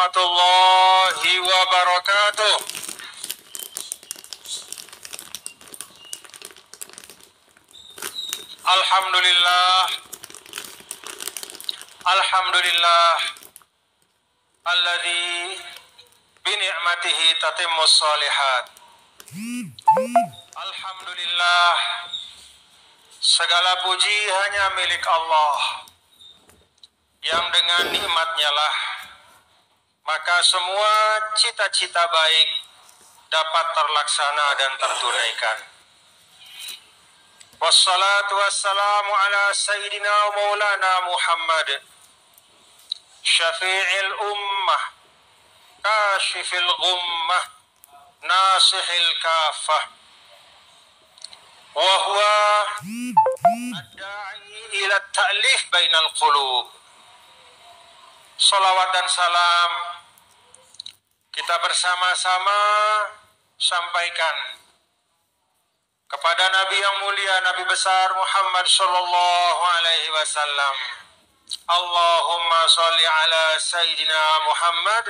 warahmatullahi wabarakatuh. Alhamdulillah. Alhamdulillah alladzi bi ni'matihi tatimmus shalihat. Alhamdulillah, segala puji hanya milik Allah, yang dengan nikmatnya lah maka semua cita-cita baik dapat terlaksana dan tertunaikan. Wassalatu wassalamu ala sayyidina maulana Muhammad, syafi'il ummah, kashifil ghummah, nasihil kafah, wa huwa ad-da'i ila ta'lif bainal qulub. Salawat dan salam kita bersama-sama sampaikan kepada Nabi yang mulia, Nabi besar Muhammad sallallahu alaihi wasallam. Allahumma sholli ala sayyidina Muhammad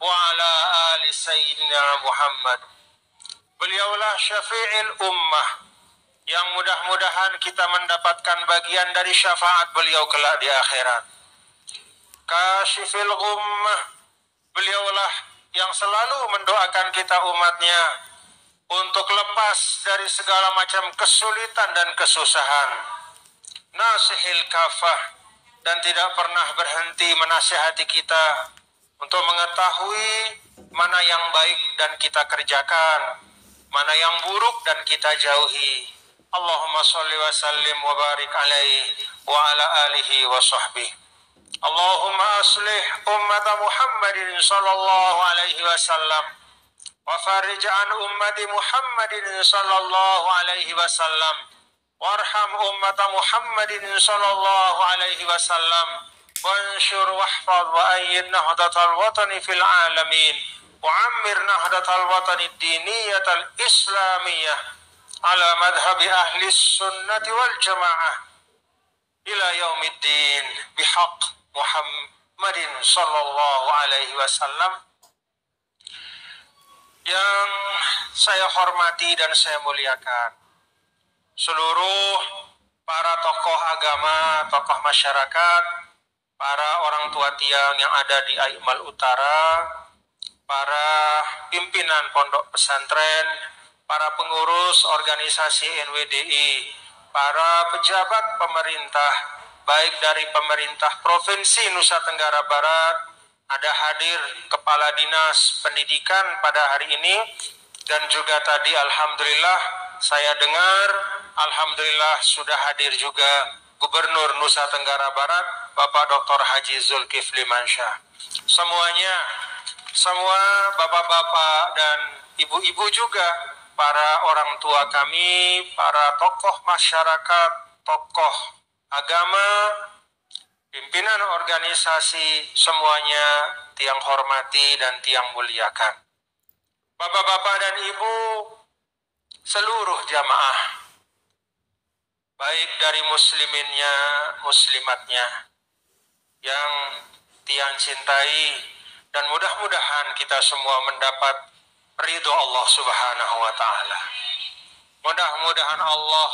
wa ala ali sayyidina Muhammad. Beliaulah syafi'il ummah yang mudah-mudahan kita mendapatkan bagian dari syafaat beliau kelak di akhirat. Kashifil ghummah, beliaulah yang selalu mendoakan kita umatnya untuk lepas dari segala macam kesulitan dan kesusahan. Nasihil kafah, dan tidak pernah berhenti menasihati kita untuk mengetahui mana yang baik dan kita kerjakan, mana yang buruk dan kita jauhi. Allahumma sholli wa sallim wa barik alaihi wa ala alihi wa sahbihi. Allahumma aslih ummat Muhammadin sallallahu alaihi wasallam wa farij an ummati Muhammadin sallallahu alaihi wasallam warham ummat Muhammadin sallallahu alaihi wasallam wanshur wahfaz wa ayyid nahdatal watani fil alamin wa ammir nahdatal watani diniyatal islamiyah ala madhhabi ahli sunnati wal jamaah ila yaumiddin bihaq Muhammadin sallallahu alaihi wasallam. Yang saya hormati dan saya muliakan seluruh para tokoh agama, tokoh masyarakat, para orang tua tiang yang ada di Aimal Utara, para pimpinan pondok pesantren, para pengurus organisasi NWDI, para pejabat pemerintah, baik dari pemerintah Provinsi Nusa Tenggara Barat, ada hadir Kepala Dinas Pendidikan pada hari ini, dan juga tadi alhamdulillah saya dengar, alhamdulillah sudah hadir juga Gubernur Nusa Tenggara Barat, Bapak Dr. Haji Zulkifli Mansyah. Semuanya, semua bapak-bapak dan ibu-ibu juga, para orang tua kami, para tokoh masyarakat, tokoh agama, pimpinan organisasi, semuanya tiang hormati dan tiang muliakan. Bapak-bapak dan ibu, seluruh jamaah, baik dari musliminnya, muslimatnya, yang tiang cintai, dan mudah-mudahan kita semua mendapat ridho Allah subhanahu wa ta'ala. Mudah-mudahan Allah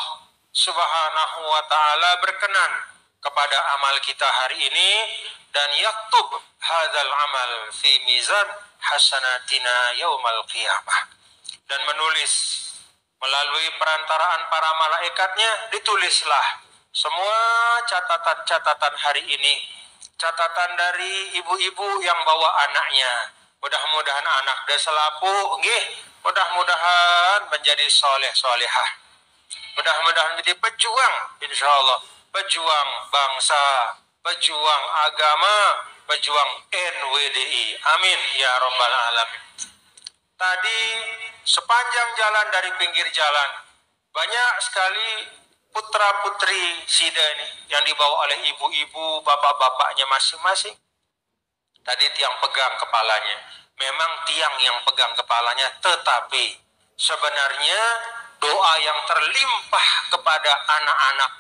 subhanahu wa ta'ala berkenan kepada amal kita hari ini, dan yaktub hadzal amal fi mizan hasanatina yaumal qiyamah, dan menulis melalui perantaraan para malaikatnya, ditulislah semua catatan-catatan hari ini, catatan dari ibu-ibu yang bawa anaknya. Mudah-mudahan anak desa lapu, mudah-mudahan menjadi soleh-solehah. Mudah-mudahan menjadi pejuang, insya Allah, pejuang bangsa, pejuang agama, pejuang NWDI. Amin ya rabbal alamin. Tadi sepanjang jalan, dari pinggir jalan, banyak sekali putra-putri Sida ini yang dibawa oleh ibu-ibu, bapak-bapaknya masing-masing. Tadi tiang pegang kepalanya. Memang tiang yang pegang kepalanya, tetapi sebenarnya doa yang terlimpah kepada anak-anak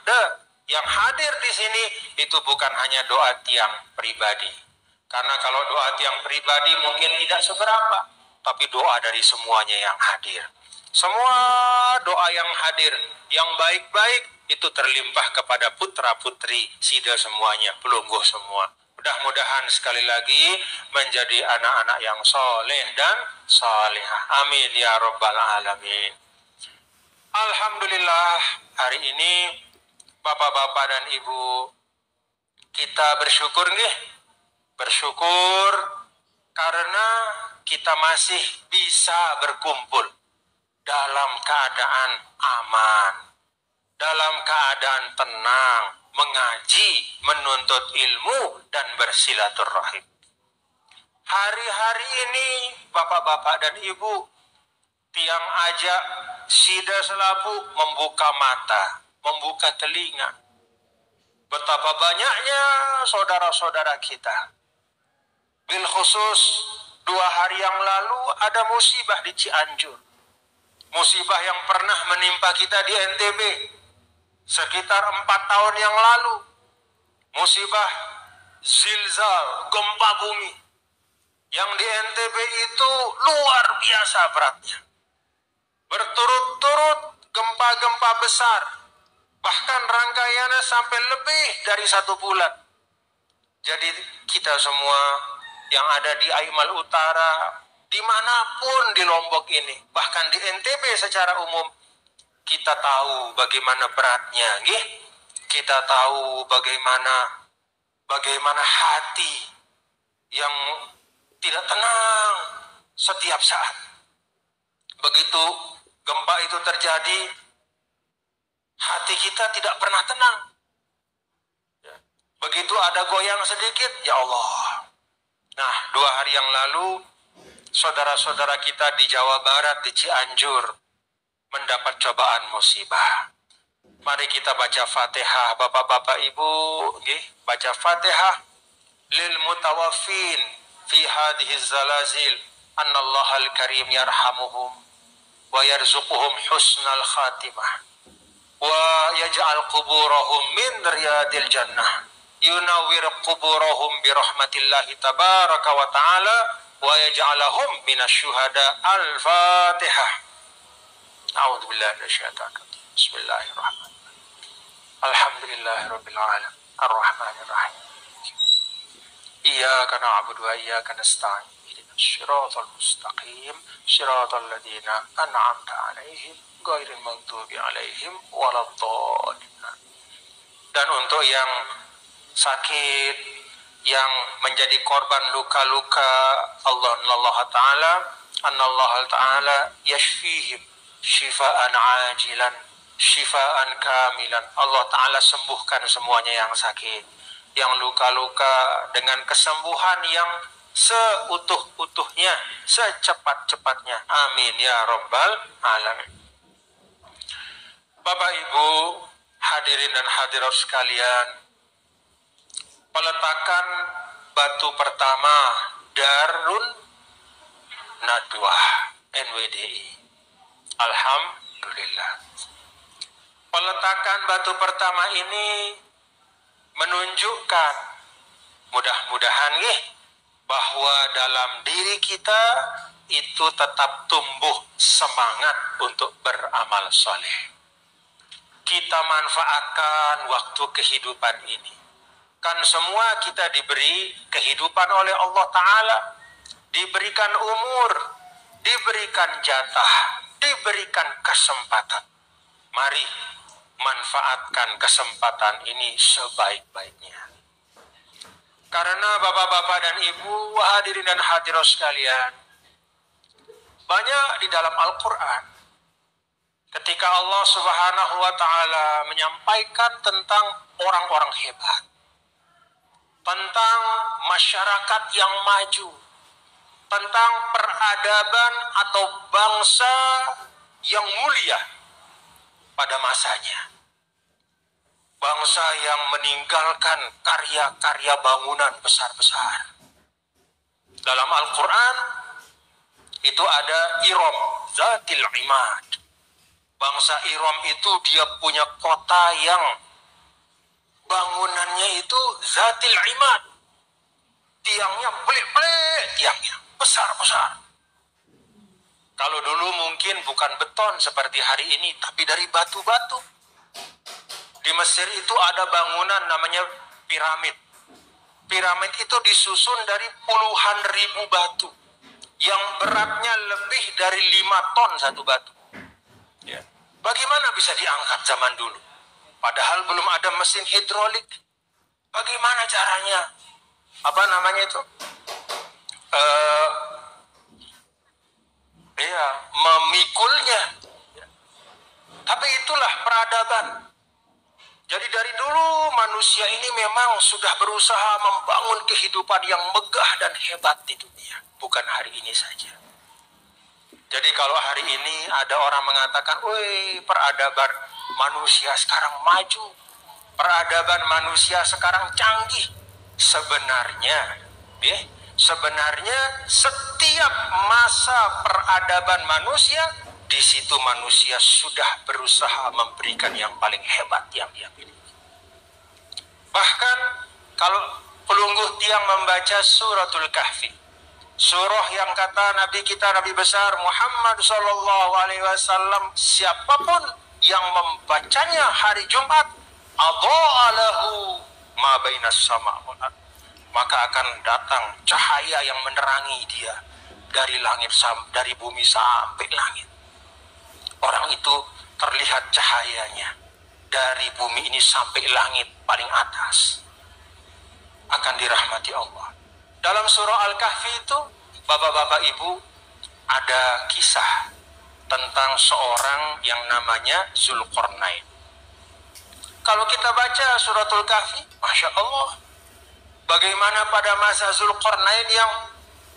yang hadir di sini itu bukan hanya doa tiang pribadi, Karena kalau doa tiang pribadi mungkin tidak seberapa, tapi doa dari semuanya yang hadir. Semua doa yang hadir, yang baik-baik, itu terlimpah kepada putra-putri Sida semuanya, pelungguh semua. Mudah-mudahan sekali lagi menjadi anak-anak yang soleh dan solehah. Amin ya Rabbal Alamin. Alhamdulillah, hari ini Bapak-bapak dan Ibu, kita bersyukur nih. Bersyukur karena kita masih bisa berkumpul dalam keadaan aman, dalam keadaan tenang, mengaji, menuntut ilmu, dan bersilaturahim. Hari-hari ini, Bapak-bapak dan Ibu, tiang ajak Sida Selabu membuka mata, membuka telinga. Betapa banyaknya saudara-saudara kita. Bil khusus 2 hari yang lalu ada musibah di Cianjur. Musibah yang pernah menimpa kita di NTB sekitar 4 tahun yang lalu. Musibah zilzal, gempa bumi. Yang di NTB itu luar biasa beratnya. Berturut-turut gempa-gempa besar. Bahkan rangkaiannya sampai lebih dari 1 bulan. Jadi kita semua yang ada di Aimal Utara, dimanapun di Lombok ini, bahkan di NTB secara umum, kita tahu bagaimana beratnya, nggih? Kita tahu bagaimana hati yang tidak tenang setiap saat. Begitu gempa itu terjadi, hati kita tidak pernah tenang. Begitu ada goyang sedikit, ya Allah. Nah, 2 hari yang lalu, saudara-saudara kita di Jawa Barat, di Cianjur, mendapat cobaan musibah. Mari kita baca Fatihah, Bapak-bapak Ibu, baca Fatihah lil mutawaffin fi hadhihi zalazil, annallahal karim yarhamuhum wa yarzuquhum husnal khatimah wa yaj'al quburahum min riyadil jannah, yunawwir quburahum bi rahmatillahi tabaraka wa ta'ala wa yaj'alahum minasyuhada. Al-Fatihah. A'udzubillahi minasyaitonir rajim. Bismillahirrahmanirrahim. Alhamdulillahirabbil alamin. Arrahmanir rahim. Iyyaka na'budu wa iyyaka nasta'in. Ihdinas siratal mustaqim, siratal ladzina an'amta 'alaihim ghairil maghdubi 'alaihim waladdallin. Dan untuk yang sakit, yang menjadi korban luka-luka, Allah Ta'ala yashfihim shifaan ajilan shifaan kamilan. Allah Ta'ala sembuhkan semuanya yang sakit, yang luka-luka dengan kesembuhan yang seutuh-utuhnya, secepat-cepatnya. Amin ya Rabbal Alamin. Bapak Ibu, hadirin dan hadirat sekalian, peletakan batu pertama Darun Nadwah NWDI. Alhamdulillah. Peletakan batu pertama ini menunjukkan, mudah-mudahan bahwa dalam diri kita itu tetap tumbuh semangat untuk beramal soleh. Kita manfaatkan waktu kehidupan ini. Kan semua kita diberi kehidupan oleh Allah Ta'ala, diberikan umur, diberikan jatah, diberikan kesempatan. Mari manfaatkan kesempatan ini sebaik-baiknya. Karena Bapak-bapak dan Ibu, hadirin dan hadirat sekalian, banyak di dalam Al-Quran ketika Allah Subhanahu wa Ta'ala menyampaikan tentang orang-orang hebat, tentang masyarakat yang maju, tentang peradaban atau bangsa yang mulia pada masanya. Bangsa yang meninggalkan karya-karya bangunan besar-besar. Dalam Al-Quran itu ada Iram, Zatil Imad. Bangsa Iram itu dia punya kota yang bangunannya itu Zatil Imad. tiangnya belik-belik, tiangnya besar-besar. Kalau dulu mungkin bukan beton seperti hari ini, tapi dari batu-batu. Di Mesir itu ada bangunan namanya piramid. Piramid itu disusun dari puluhan ribu batu, yang beratnya lebih dari 5 ton satu batu. Ya. Bagaimana bisa diangkat zaman dulu? Padahal belum ada mesin hidrolik. Bagaimana caranya? Apa namanya itu? Memikulnya. Tapi itulah peradaban. Jadi dari dulu manusia ini memang sudah berusaha membangun kehidupan yang megah dan hebat di dunia. Bukan hari ini saja. Jadi kalau hari ini ada orang mengatakan, woi, peradaban manusia sekarang maju, peradaban manusia sekarang canggih. Sebenarnya setiap masa peradaban manusia, di situ manusia sudah berusaha memberikan yang paling hebat yang dia miliki. Bahkan kalau pelungguh tiang membaca suratul Kahfi, surah yang kata Nabi kita, Nabi besar Muhammad SAW, siapapun yang membacanya hari Jumat, adha'alahu ma bainas sama' wal ardh, maka akan datang cahaya yang menerangi dia dari langit, dari bumi sampai langit. Orang itu terlihat cahayanya dari bumi ini sampai langit paling atas, akan dirahmati Allah. Dalam surah Al-Kahfi itu, bapak-bapak ibu, ada kisah tentang seorang yang namanya Zulkarnain. Kalau kita baca suratul Kahfi, Masya Allah, bagaimana pada masa Zulkarnain yang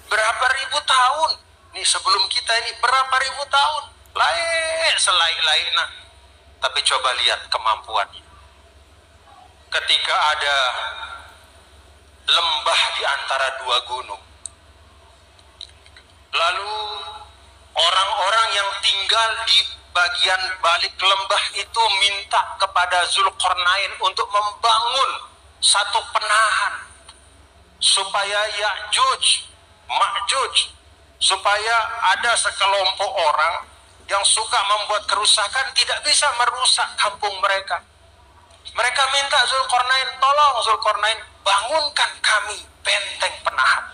berapa ribu tahun, nih sebelum kita ini berapa ribu tahun, lain selain-lainnya. Tapi coba lihat kemampuannya. Ketika ada lembah di antara dua gunung, lalu orang-orang yang tinggal di bagian balik lembah itu minta kepada Zulkarnain untuk membangun satu penahan supaya Ya'juj, Ma'juj, supaya ada sekelompok orang yang suka membuat kerusakan tidak bisa merusak kampung mereka. Mereka minta Zulkarnain, tolong Zulkarnain, bangunkan kami benteng penahan.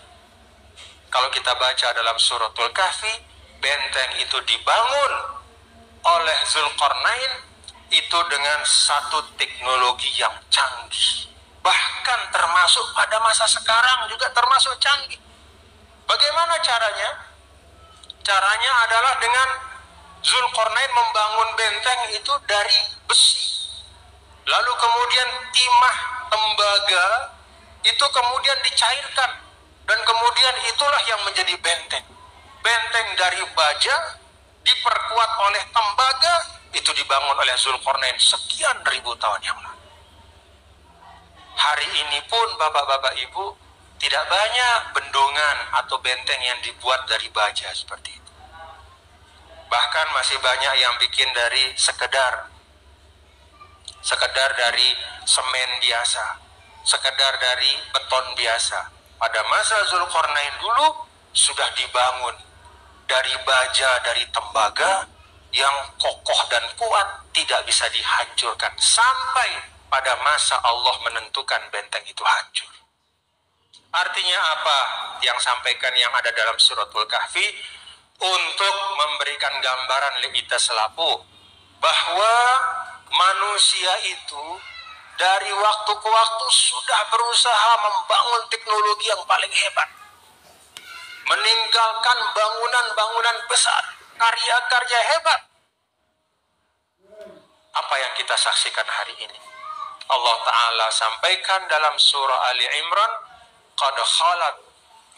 Kalau kita baca dalam suratul Kahfi, benteng itu dibangun oleh Zulkarnain itu dengan satu teknologi yang canggih. Bahkan termasuk pada masa sekarang juga termasuk canggih. Bagaimana caranya? Caranya adalah dengan Zulkarnain membangun benteng itu dari besi. Lalu kemudian timah tembaga itu kemudian dicairkan, dan kemudian itulah yang menjadi benteng. Benteng dari baja diperkuat oleh tembaga, itu dibangun oleh Zulkarnain sekian ribu tahun yang lalu. Hari ini pun bapak-bapak ibu, tidak banyak bendungan atau benteng yang dibuat dari baja seperti itu. Bahkan masih banyak yang bikin dari sekedar dari semen biasa, sekedar dari beton biasa. Pada masa Zulkarnain dulu sudah dibangun dari baja, dari tembaga yang kokoh dan kuat, tidak bisa dihancurkan sampai pada masa Allah menentukan benteng itu hancur. Artinya apa yang sampaikan yang ada dalam suratul Kahfi? Untuk memberikan gambaran kita selaku bahwa manusia itu dari waktu ke waktu sudah berusaha membangun teknologi yang paling hebat, meninggalkan bangunan-bangunan besar, karya-karya hebat. Apa yang kita saksikan hari ini? Allah Ta'ala sampaikan dalam surah Ali Imran, qad khalat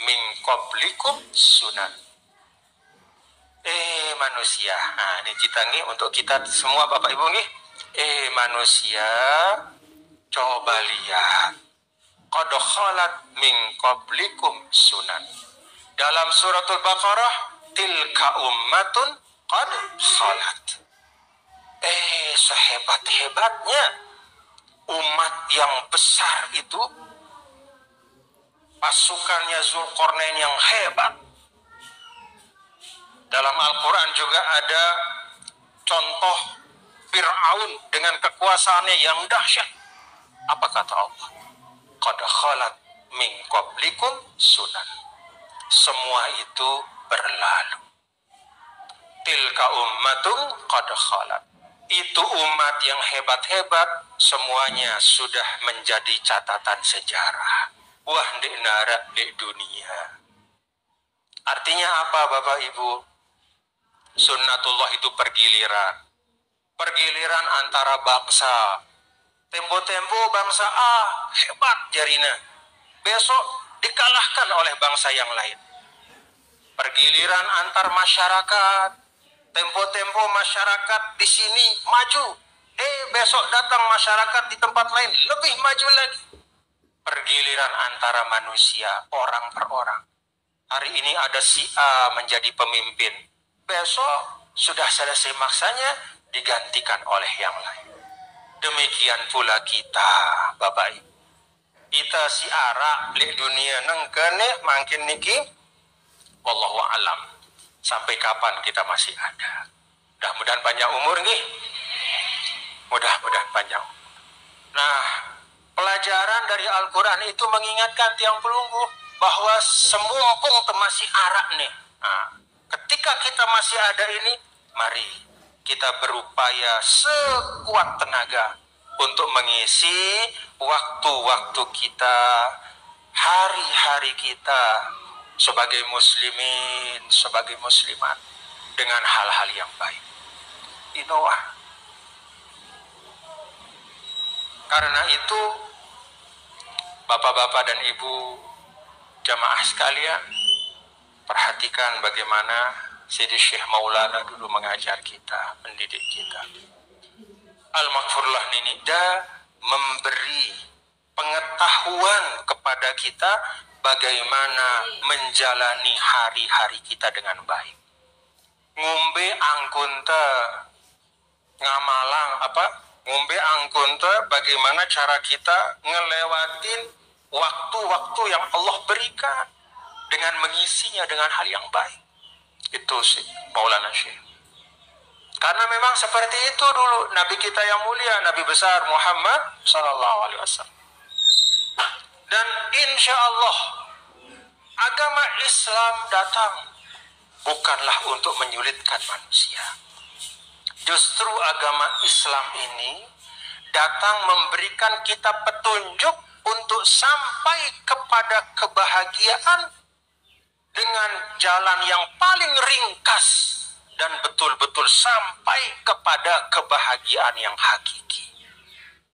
min qablikum sunan. Manusia, nah ini kita nih untuk kita semua bapak ibu nih. Manusia, coba lihat, qad khalat min qablikum sunan. Dalam suratul Baqarah, tilka ummatun qad khalat. Sehebat-hebatnya umat yang besar itu pasukannya Zulkarnain yang hebat. Dalam Al-Quran juga ada contoh Fir'aun dengan kekuasaannya yang dahsyat. Apa kata Allah? Qad khalat min qablikum sunan. Semua itu berlalu. Tilka ummatun qad khalat. Itu umat yang hebat-hebat, semuanya sudah menjadi catatan sejarah. Wah, di nara di dunia. Artinya apa, Bapak Ibu? Sunnatullah itu pergiliran. Pergiliran antara bangsa. Tempo-tempo bangsa A hebat jarina. Besok dikalahkan oleh bangsa yang lain. Pergiliran antar masyarakat. Tempo-tempo masyarakat di sini maju. Besok datang masyarakat di tempat lain lebih maju lagi. Pergiliran antara manusia, orang per orang. Hari ini ada si A menjadi pemimpin. Besok sudah selesai maksanya digantikan oleh yang lain. Demikian pula kita, Bapak Ibu. Kita si arak di dunia nengkene makin niki. Wallahu alam. Sampai kapan kita masih ada? Mudah-mudahan panjang umur nih. Mudah-mudahan panjang. Nah, pelajaran dari Al-Quran itu mengingatkan tiang pelunggu bahwa semumpung masih arak nih. Nah, ketika kita masih ada ini, mari kita berupaya sekuat tenaga untuk mengisi waktu-waktu kita, hari-hari kita sebagai muslimin, sebagai muslimat dengan hal-hal yang baik. Inoah. Karena itu, Bapak-bapak dan Ibu jamaah sekalian, perhatikan bagaimana Sidi Syekh Maulana dulu mengajar kita, mendidik kita. Al-Maghfurlah Ninida memberi pengetahuan kepada kita bagaimana menjalani hari-hari kita dengan baik. Ngombe angkunta ngamalang ngombe angkunta bagaimana cara kita ngelewatin waktu-waktu yang Allah berikan dengan mengisinya dengan hal yang baik. Itu sih Maulana Syekh. Karena memang seperti itu dulu Nabi kita yang mulia, Nabi besar Muhammad Sallallahu Alaihi Wasallam. Dan insya Allah agama Islam datang bukanlah untuk menyulitkan manusia. Justru agama Islam ini datang memberikan kita petunjuk untuk sampai kepada kebahagiaan dengan jalan yang paling ringkas dan betul-betul sampai kepada kebahagiaan yang hakiki.